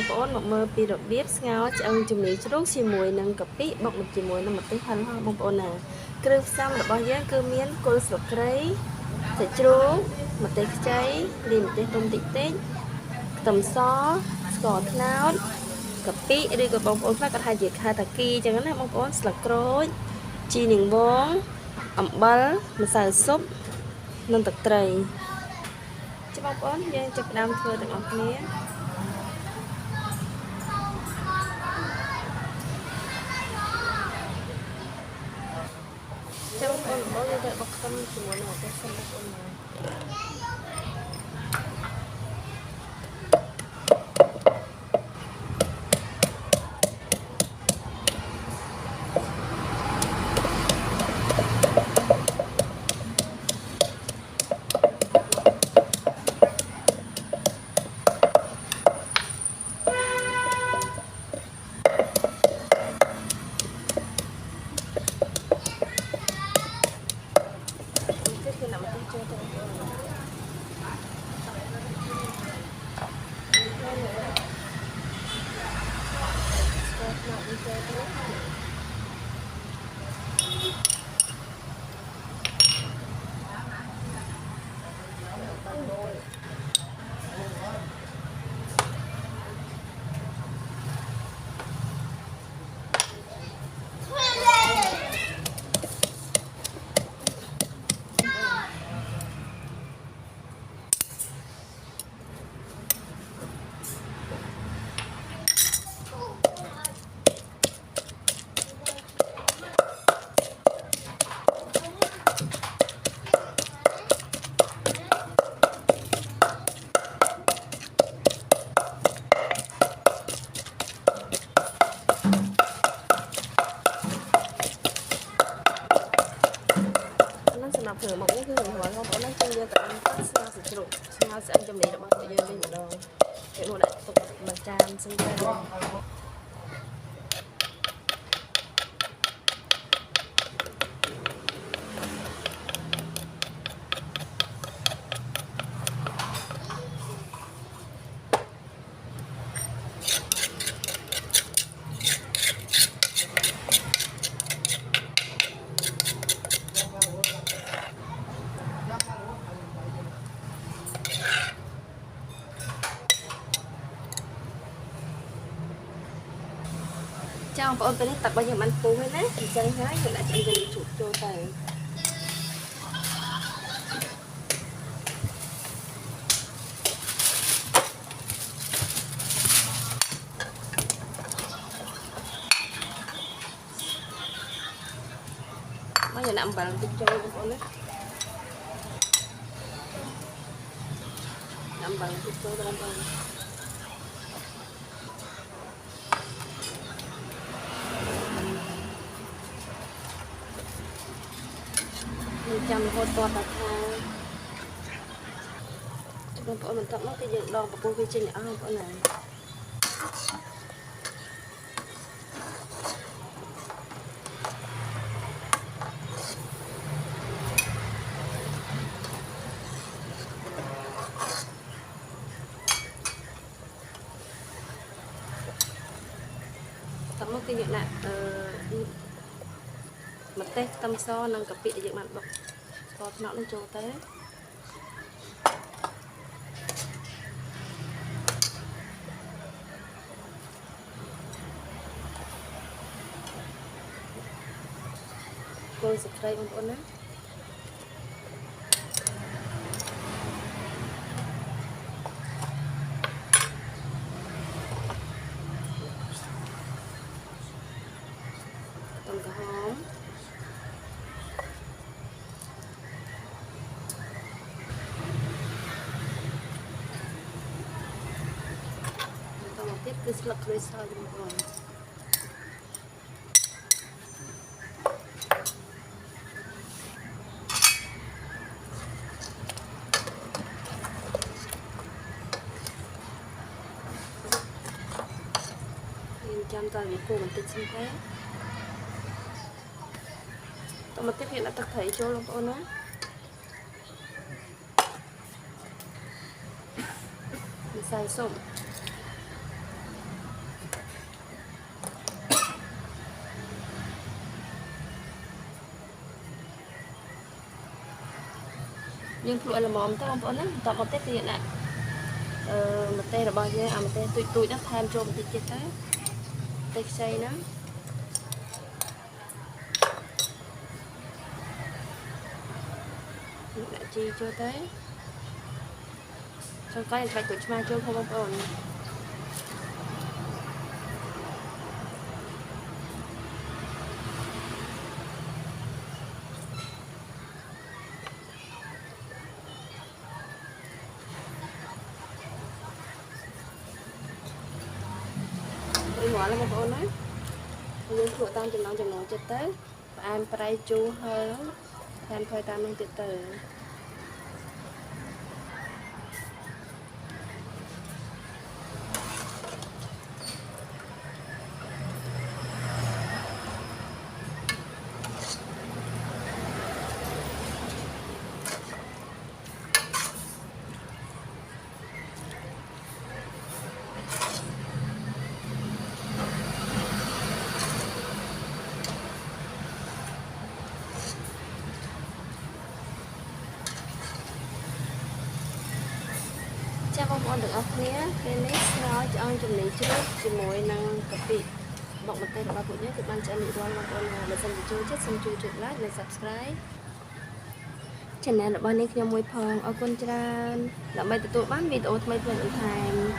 bông bón một mơ pi được biết ngáo chẳng chùm ní chút xì mùi nâng cặp pí bọc một chỉ mùi nâng một tí thân hoa bông bón nè cứ xong là bao giờ cứ miến cô sụp đấy sẽ chú một tí cháy đi một tí tôm tị tết tầm xó gọt náo cặp pí đi của bông bón phát có hai việc hai kỳ chẳng hạn bông bón sạc rối chi niềng bón ẩm bál mà xài súp nâng tật trầy cho bông bón dân chụp đam thưa được ngọc mía trong con có như vậy bọc tâm chỉ muốn là cái sân bọc ôn này thử một cái hưởng hóa không có năng chân dân tại anh sao sử dụng sao sẽ anh cho mình được bao nhiêu dân đi một đâu cái một đại tục bằng tràm xung quanh trong bọn tôi tập bao nhiêu ăn phú hết đấy thì chân hái rồi lại chân đi chụp cho tay bao giờ nằm vào chụp cho con đấy nằm vào chụp cho con chăm hột bọt đặt hàng cho bọn mình tập nó cái dựng đòn và cô vi trình ăn bọn này tập nó cái dựng lại mặt tết tâm so nâng cặp bị dựng mặt bọc bọt nó lên chỗ té cô sẽ đây con con đấy tôm cá hóm tiếp cứ lật lên sau cho mọi người chăm toàn những cô mình tin xin thế tao mà tiếp hiện đã tập thấy cho luôn con đó mình xài xong nhưng lụa là mỏm tới bọn nó tập một tết tiền ạ một tê là bao nhiêu một tê tụi nó tham cho một tí chết đấy tê xây lắm lại chi cho tới xong cái phải của chúng cho không ổn ngõ là một ổn đấy nhưng tụi tao chừng nó chết tới em phải chú hơn em phải tao nên từ từ chắc không ăn được ốc nhé cái nít nó cho ăn chừng này trước chỉ muối năng cà phê bọc một tay là ba phụ nhé tụi bạn sẽ bị đoan mà con là xem video chết xong chui chuột like và subscribe channel là bao nhiêu khi mùi phong ở con tràn là mấy tụi bán video mấy tuần thành